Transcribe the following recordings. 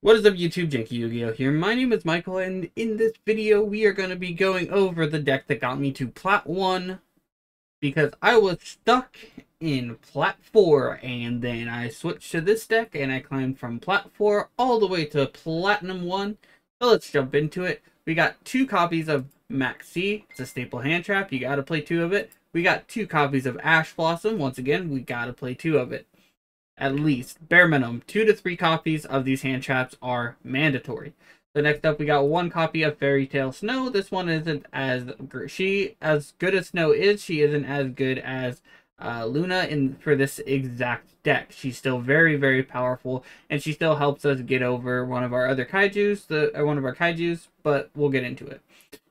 What is up YouTube, JankyYGO here. My name is Michael, and in this video we are going to be going over the deck that got me to Plat 1 because I was stuck in Plat 4, and then I switched to this deck and I climbed from Plat 4 all the way to Platinum 1. So let's jump into it. We got 2 copies of Max C. It's a staple hand trap. You got to play 2 of it. We got 2 copies of Ash Blossom. Once again, we got to play 2 of it. At least, bare minimum, 2 to 3 copies of these hand traps are mandatory. So next up, we got 1 copy of Fairy Tale Snow. This one isn't as good as Snow is. She isn't as good as Luna for this exact deck. She's still very, very powerful, and she still helps us get over one of our other kaijus, but we'll get into it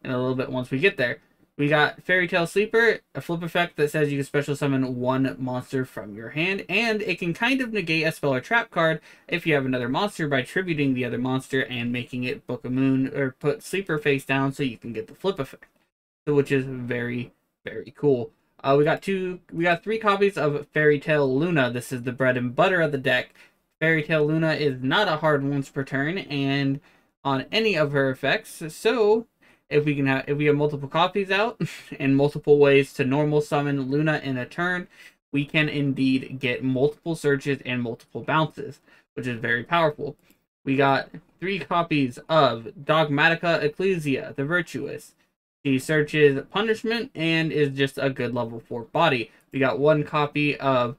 in a little bit once we get there. We got Fairy Tale Sleeper, a flip effect that says you can special summon 1 monster from your hand, and it can kind of negate a spell or trap card if you have another monster by tributing the other monster and making it Book of Moon or put Sleeper face down so you can get the flip effect, which is very, very cool. We got 3 copies of Fairy Tale Luna. This is the bread and butter of the deck. Fairy Tale Luna is not a hard once per turn and on any of her effects, so if we have multiple copies out and multiple ways to normal summon Luna in a turn, we can indeed get multiple searches and multiple bounces, which is very powerful. We got 3 copies of Dogmatica Ecclesia, the Virtuous. She searches punishment and is just a good level 4 body. We got 1 copy of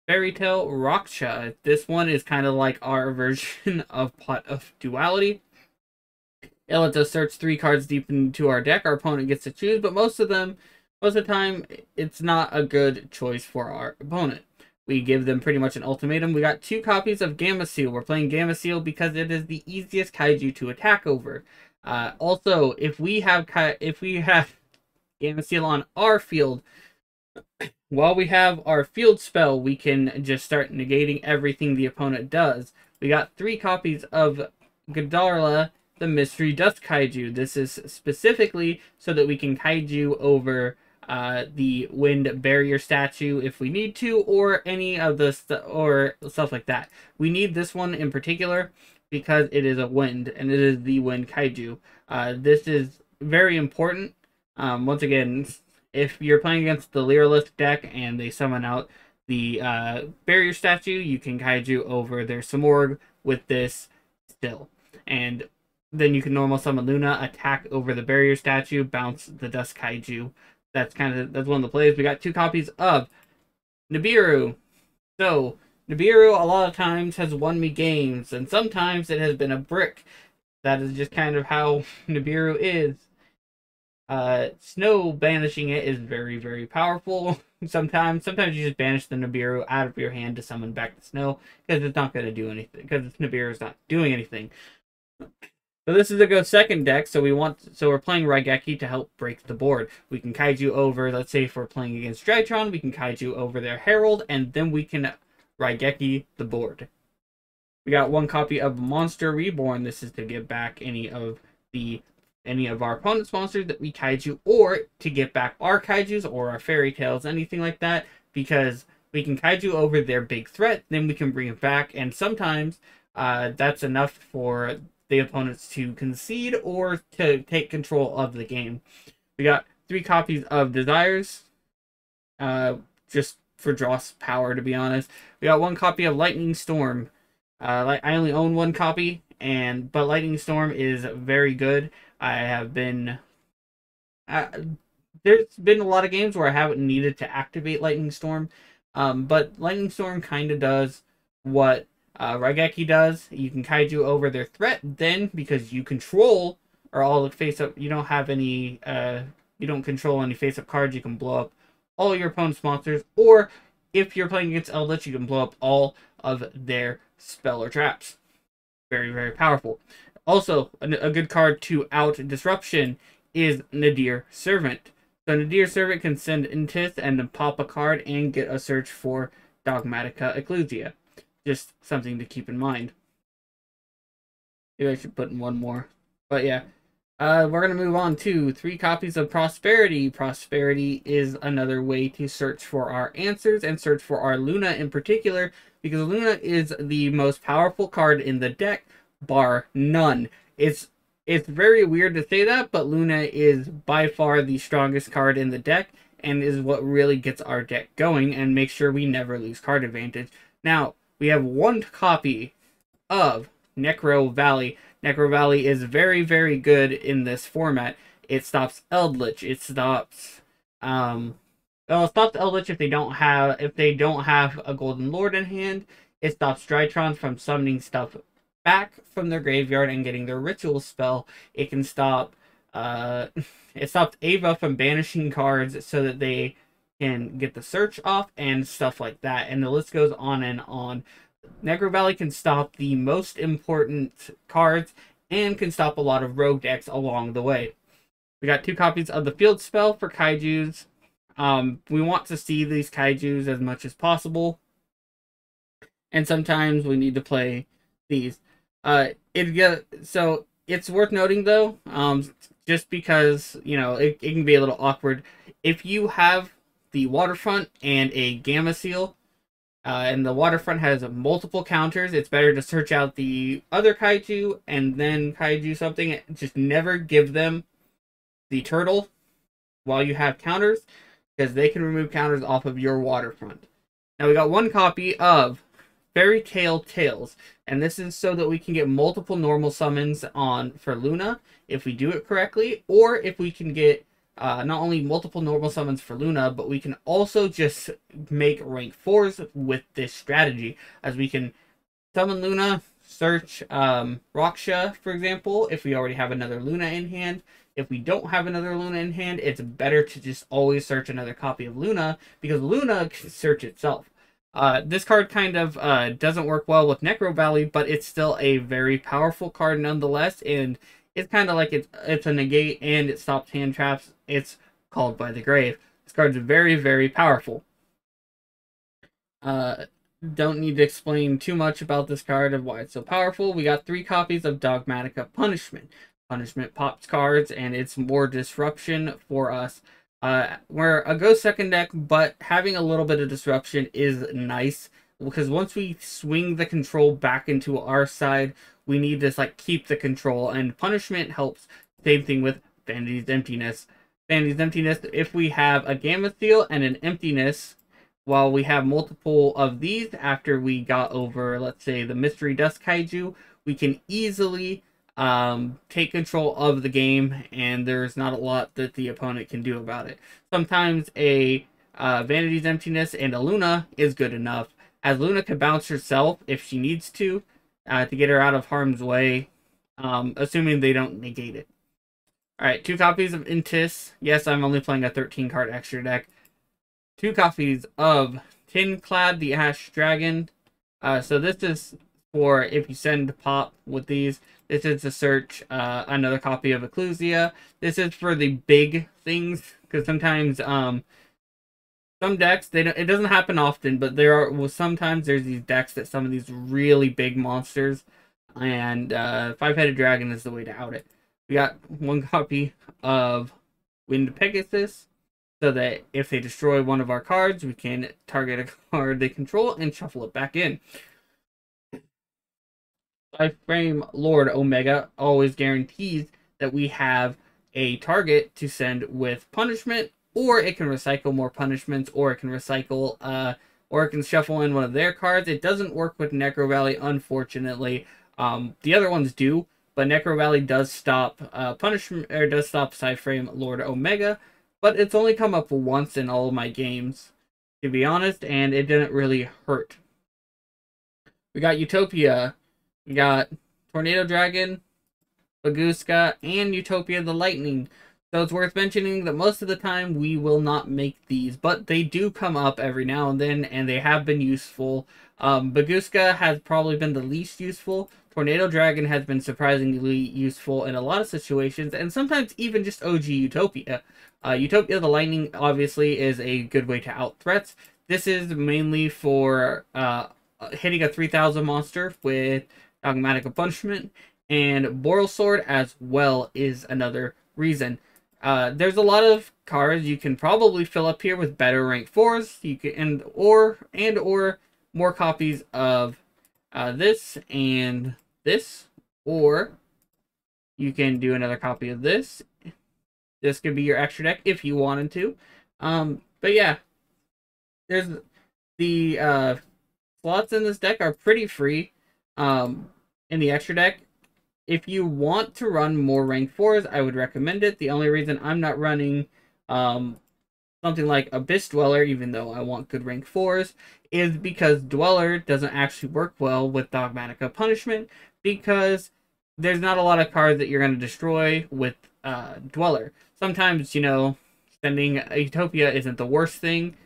Fairy Tale Raksha. This one is kind of like our version of Pot of Duality. It lets us search 3 cards deep into our deck. Our opponent gets to choose, but most of the time, it's not a good choice for our opponent. We give them pretty much an ultimatum. We got 2 copies of Gamma Seal. We're playing Gamma Seal because it is the easiest kaiju to attack over. Also, if we have Gamma Seal on our field, while we have our field spell, we can just start negating everything the opponent does. We got 3 copies of Gadarla, the Mystery Dust Kaiju. This is specifically so that we can kaiju over the wind barrier statue if we need to, or any of the stuff like that. We need this one in particular because it is a wind, and it is the wind kaiju. This is very important. Once again, if you're playing against the Lyralist deck and they summon out the barrier statue, you can kaiju over their Samorg with this still. And then you can normal summon Luna, attack over the barrier statue, bounce the Dust Kaiju. That's one of the plays. We got 2 copies of Nibiru. So Nibiru a lot of times has won me games, and sometimes it has been a brick. That is just kind of how Nibiru is. Snow banishing it is very, very powerful. Sometimes you just banish the Nibiru out of your hand to summon back the Snow because it's not going to do anything. Because Nibiru is not doing anything. So this is a go second deck, so we're playing Raigeki to help break the board. We can kaiju over, let's say if we're playing against Drytron, we can kaiju over their Herald, and then we can Raigeki the board. We got 1 copy of Monster Reborn. This is to get back any of our opponent's monsters that we kaiju, or to get back our kaijus or our fairy tales, anything like that, because we can kaiju over their big threat, then we can bring it back, and sometimes that's enough for the opponents to concede or to take control of the game. We got 3 copies of Desires, just for draw power, to be honest. We got 1 copy of Lightning Storm. I only own 1 copy, but Lightning Storm is very good. There's been a lot of games where I haven't needed to activate Lightning Storm, but Lightning Storm kind of does what Raigeki does. You can kaiju over their threat, then because you control all the face-up, you don't control any face-up cards, you can blow up all your opponent's monsters, or if you're playing against Eldritch, you can blow up all of their spell or traps. Very, very powerful. Also, a good card to out Disruption is Nadir Servant. So Nadir Servant can send Intis and then pop a card and get a search for Dogmatica Ecclesia. Just something to keep in mind. Maybe I should put in 1 more. But yeah. We're going to move on to 3 copies of Prosperity. Prosperity is another way to search for our answers and search for our Luna in particular, because Luna is the most powerful card in the deck bar none. It's very weird to say that, but Luna is by far the strongest card in the deck and is what really gets our deck going and makes sure we never lose card advantage. Now, we have one copy of Necro Valley. Necro Valley is very, very good in this format. It stops Eldritch. It stops well, it stops Eldritch if they don't have a Golden Lord in hand. It stops Drytrons from summoning stuff back from their graveyard and getting their ritual spell. It can stop it stops Ava from banishing cards so that they can get the search off and stuff like that. And the list goes on and on. Necro Valley can stop the most important cards and can stop a lot of rogue decks along the way. We got 2 copies of the field spell for Kaijus. We want to see these Kaijus as much as possible. And sometimes we need to play these. So it's worth noting though, just because, you know, it can be a little awkward. If you have the Waterfront and a Gamma Seal, and the Waterfront has multiple counters, it's better to search out the other Kaiju and then Kaiju something. Just never give them the turtle while you have counters, because they can remove counters off of your Waterfront. Now we got 1 copy of Fairy Tale Tales, and this is so that we can get multiple normal summons on for Luna if we do it correctly, or if we can get not only multiple normal summons for Luna, but we can also just make rank 4s with this strategy, as we can summon Luna, search Raksha, for example, if we already have another Luna in hand. If we don't have another Luna in hand, it's better to just always search another copy of Luna, because Luna can search itself. This card kind of doesn't work well with Necro Valley, but it's still a very powerful card nonetheless, and it's kind of like it's a negate and it stops hand traps. It's Called by the Grave. This card's very, very powerful. Don't need to explain too much about this card of why it's so powerful. We got 3 copies of Dogmatica Punishment. Punishment pops cards, and it's more disruption for us. We're a go second deck, but having a little bit of disruption is nice, because once we swing the control back into our side, we need to like keep the control, and Punishment helps. Same thing with Vanity's Emptiness. Vanity's Emptiness, if we have a Gamma Seal and an Emptiness, while we have multiple of these after we got over, let's say, the Mystery Dust Kaiju, we can easily take control of the game, and there's not a lot that the opponent can do about it. Sometimes a Vanity's Emptiness and a Luna is good enough, as Luna can bounce herself if she needs to get her out of harm's way, assuming they don't negate it. Alright, 2 copies of Intis. Yes, I'm only playing a 13-card extra deck. 2 copies of Tinclad, the Ash Dragon. So this is for if you send pop with these. This is to search another copy of Ecclesia. This is for the big things, because sometimes some decks, it doesn't happen often, but sometimes there's these decks that summon these really big monsters, and 5-headed dragon is the way to out it. We got 1 copy of Wind Pegasus, so that if they destroy one of our cards, we can target a card they control and shuffle it back in. 5-frame Lord Omega always guarantees that we have a target to send with punishment, or it can recycle more punishments, or it can recycle, or it can shuffle in one of their cards. It doesn't work with Necro Valley, unfortunately. The other ones do, but Necro Valley does stop punishment, or does stop 5-frame Lord Omega, but it's only come up once in all of my games, to be honest, and it didn't really hurt. We got Utopia. We got Tornado Dragon, Baguska, and Utopia the Lightning. So it's worth mentioning that most of the time we will not make these, but they do come up every now and then, and they have been useful. Baguska has probably been the least useful. Tornado Dragon has been surprisingly useful in a lot of situations, and sometimes even just OG Utopia. Utopia the Lightning obviously is a good way to out threats. This is mainly for hitting a 3000 monster with Dogmatic Punishment, and Boral Sword as well is another reason. There's a lot of cards you can probably fill up here with better rank 4s. You can or more copies of this and this, Or you can do another copy of this. This could be your extra deck if you wanted to. But yeah, there's the slots in this deck are pretty free. In the extra deck, if you want to run more rank 4s, I would recommend it. The only reason I'm not running something like Abyss Dweller, even though I want good rank 4s, is because Dweller doesn't actually work well with Dogmatica Punishment, because there's not a lot of cards that you're going to destroy with Dweller. Sometimes, you know, sending a Utopia isn't the worst thing.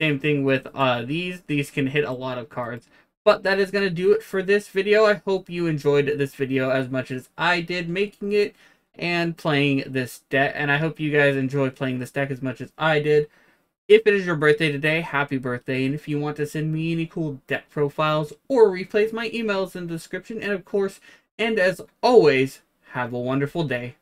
Same thing with these. These can hit a lot of cards. But that is going to do it for this video. I hope you enjoyed this video as much as I did making it and playing this deck. And I hope you guys enjoy playing this deck as much as I did. If it is your birthday today, happy birthday. And if you want to send me any cool deck profiles or replays, my email is in the description. And of course, and as always, have a wonderful day.